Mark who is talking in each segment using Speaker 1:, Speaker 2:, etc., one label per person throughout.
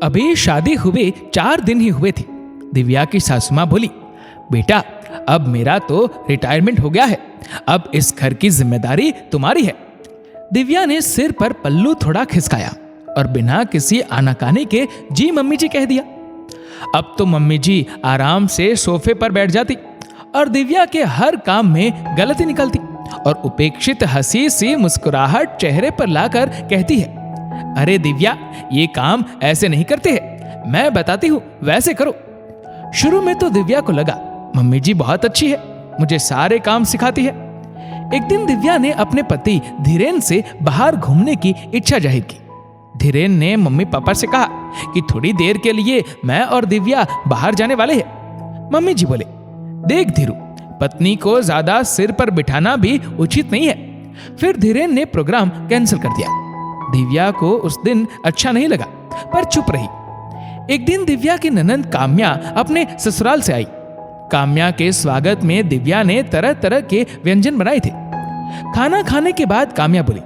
Speaker 1: अभी शादी हुए 4 दिन ही हुए थे। दिव्या की सासू माँ बोली, बेटा अब मेरा तो रिटायरमेंट हो गया है, अब इस घर की जिम्मेदारी तुम्हारी है। दिव्या ने सिर पर पल्लू थोड़ा खिसकाया और बिना किसी आनाकानी के जी मम्मी जी कह दिया। अब तो मम्मी जी आराम से सोफे पर बैठ जाती और दिव्या के हर काम में गलती निकलती और उपेक्षित हंसी सी मुस्कुराहट चेहरे पर लाकर कहती है, अरे दिव्या ये काम ऐसे नहीं करते हैं, मैं बताती हूँ वैसे करो। शुरू में तो दिव्या को लगा मम्मी जी बहुत अच्छी है, मुझे सारे काम सिखाती है। एक दिन दिव्या ने अपने पति धीरेन से बाहर घूमने की इच्छा जाहिर की। धीरेन ने मम्मी पापा से कहा कि थोड़ी देर के लिए मैं और दिव्या बाहर जाने वाले हैं। मम्मी जी बोले, देख धीरू, पत्नी को ज्यादा सिर पर बिठाना भी उचित नहीं है। फिर धीरेन ने प्रोग्राम कैंसिल कर दिया। दिव्या को उस दिन अच्छा नहीं लगा पर चुप रही। एक दिन दिव्या की ननंद काम्या अपने ससुराल से आई। काम्या के स्वागत में दिव्या ने तरह तरह के व्यंजन बनाए थे। खाना खाने के बाद काम्या बोली,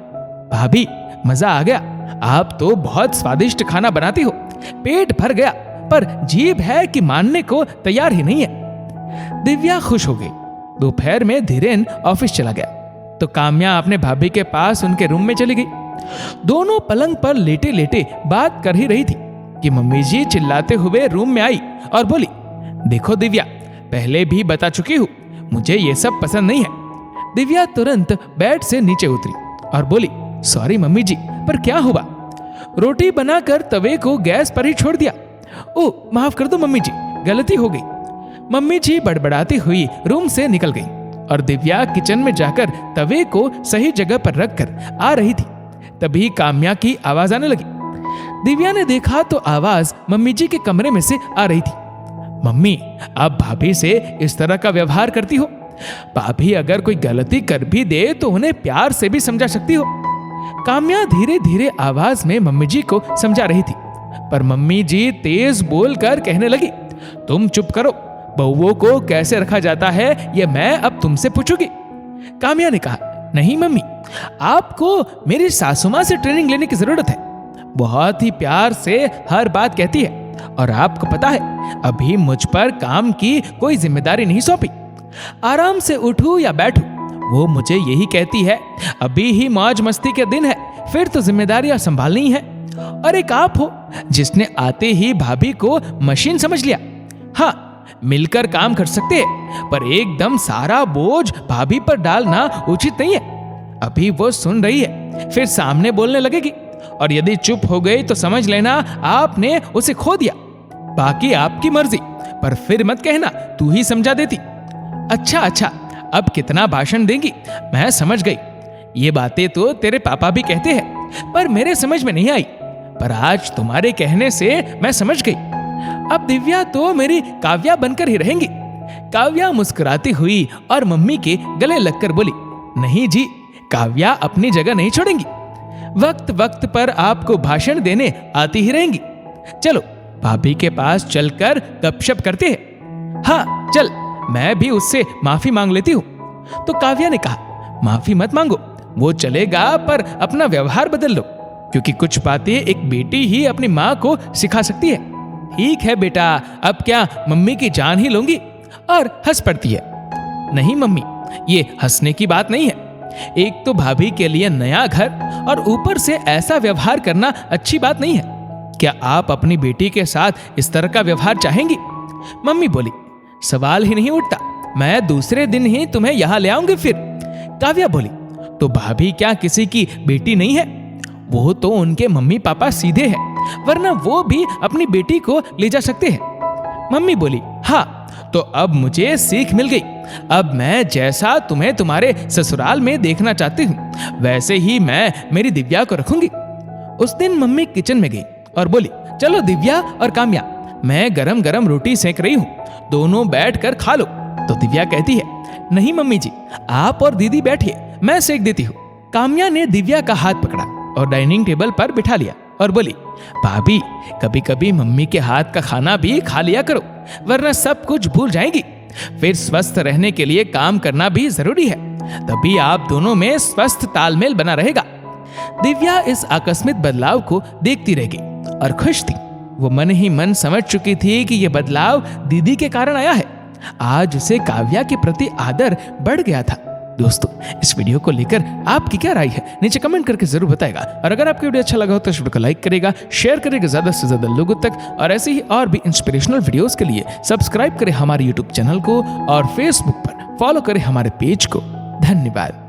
Speaker 1: भाभी मजा आ गया, आप तो बहुत स्वादिष्ट खाना बनाती हो, पेट भर गया, पर जीभ है कि मानने को तैयार ही नहीं है। दिव्या खुश हो गई। दोपहर में धीरेन ऑफिस चला गया तो काम्या अपने भाभी के पास उनके रूम में चली गई। दोनों पलंग पर लेटे लेटे बात कर ही रही थी कि मम्मी जी चिल्लाते हुए रूम में आई और बोली, देखो दिव्या, पहले भी बता चुकी हूँ, मुझे ये सब पसंद नहीं है। दिव्या तुरंत बेड से नीचे उतरी और बोली, सॉरी मम्मी जी, पर क्या हुआ? रोटी बनाकर तवे को गैस पर ही छोड़ दिया। ओ माफ कर दो मम्मी जी, गलती हो गई। मम्मी जी बड़बड़ाती हुई रूम से निकल गई और दिव्या किचन में जाकर तवे को सही जगह पर रखकर आ रही थी। तभी काम्या की आवाज आने लगी। दिव्या ने देखा तो आवाज मम्मी जी के कमरे में से आ रही थी। मम्मी, आप भाभी से इस तरह का व्यवहार करती हो? भाभी अगर कोई गलती कर भी दे तो उन्हें प्यार से भी समझा सकती हो। काम्या धीरे धीरे आवाज में मम्मी जी को समझा रही थी, पर मम्मी जी तेज बोलकर कहने लगी, तुम चुप करो, बहुओं को कैसे रखा जाता है ये मैं अब तुमसे पूछूंगी। काम्या ने कहा, नहीं मम्मी, आपको मेरी सासू माँ से ट्रेनिंग लेने की जरूरत है। बहुत ही प्यार से हर बात कहती है और आपको पता है अभी मुझ पर काम की कोई जिम्मेदारी नहीं सौंपी। आराम से उठूं या बैठूं वो मुझे यही कहती है, अभी ही मौज मस्ती के दिन है, फिर तो जिम्मेदारियां संभालनी है। और एक आप हो जिसने आते ही भाभी को मशीन समझ लिया। हाँ, मिलकर काम कर सकते हैं, पर एकदम सारा बोझ भाभी पर डालना उचित नहीं है। अभी वो सुन रही है, फिर सामने बोलने लगेगी और यदि चुप हो गई तो समझ लेना आपने उसे खो दिया। बाकी आपकी मर्जी, पर फिर मत कहना तू ही समझा देती। अच्छा, अब कितना भाषण देंगी, मैं समझ गई। ये बातें तो तेरे पापा भी कहते हैं, पर मेरे समझ में नहीं आई, पर आज तुम्हारे कहने से मैं समझ गई। अब दिव्या तो मेरी काव्या बनकर ही रहेंगी। काव्या मुस्कुराती हुई और मम्मी के गले लगकर बोली, नहीं जी, काव्या अपनी जगह नहीं छोड़ेंगी, वक्त वक्त पर आपको भाषण देने आती ही रहेंगी। चलो भाभी के पास चलकर गपशप करते हैं। हाँ चल, मैं भी उससे माफी मांग लेती हूँ। तो काव्या ने कहा, माफी मत मांगो, वो चलेगा, पर अपना व्यवहार बदल लो, क्योंकि कुछ बातें एक बेटी ही अपनी माँ को सिखा सकती है। ठीक है बेटा, अब क्या मम्मी की जान ही लूंगी? और हंस पड़ती है। नहीं मम्मी, ये हंसने की बात नहीं है। एक तो भाभी के लिए नया घर और ऊपर से ऐसा व्यवहार करना अच्छी बात नहीं है। क्या आप अपनी बेटी के साथ इस तरह का व्यवहार चाहेंगी? मम्मी बोली, सवाल ही नहीं उठता, मैं दूसरे दिन ही तुम्हें यहाँ ले आऊंगी फिर। काव्या बोली, तो भाभी क्या किसी की बेटी नहीं है? वो तो उनके मम्मी पापा सीधे हैं, वरना वो भी अपनी बेटी को ले जा सकते हैं। मम्मी बोली, हाँ, तो अब मुझे सीख मिल गई। अब मैं जैसा तुम्हें तुम्हारे ससुराल में देखना चाहती हूँ, वैसे ही मैं मेरी दिव्या को रखूंगी। उस दिन मम्मी किचन में गई और बोली, चलो दिव्या और काम्या, मैं गरम गरम रोटी सेक रही हूँ, दोनों बैठ कर खा लो। तो दिव्या कहती है, नहीं मम्मी जी, आप और दीदी बैठिए, मैं सेक देती हूँ। काम्या ने दिव्या का हाथ पकड़ा और डाइनिंग टेबल पर बिठा लिया और बोली, भाभी कभी कभी मम्मी के हाथ का खाना भी खा लिया करो, वरना सब कुछ भूल जाएगी। फिर स्वस्थ रहने के लिए काम करना भी जरूरी है, तभी आप दोनों में स्वस्थ तालमेल बना रहेगा। दिव्या इस आकस्मिक बदलाव को देखती रह गई और खुश थी। वो मन ही मन समझ चुकी थी कि ये बदलाव दीदी के कारण आया है। आज उसे काव्या के प्रति आदर बढ़ गया था। दोस्तों, इस वीडियो को लेकर आपकी क्या राय है नीचे कमेंट करके जरूर बताएगा। और अगर आपको वीडियो अच्छा लगा हो तो इस वीडियो को लाइक करेगा, शेयर करेगा ज्यादा से ज्यादा लोगों तक। और ऐसे ही और भी इंस्पिरेशनल वीडियोस के लिए सब्सक्राइब करें हमारे यूट्यूब चैनल को और फेसबुक पर फॉलो करें हमारे पेज को। धन्यवाद।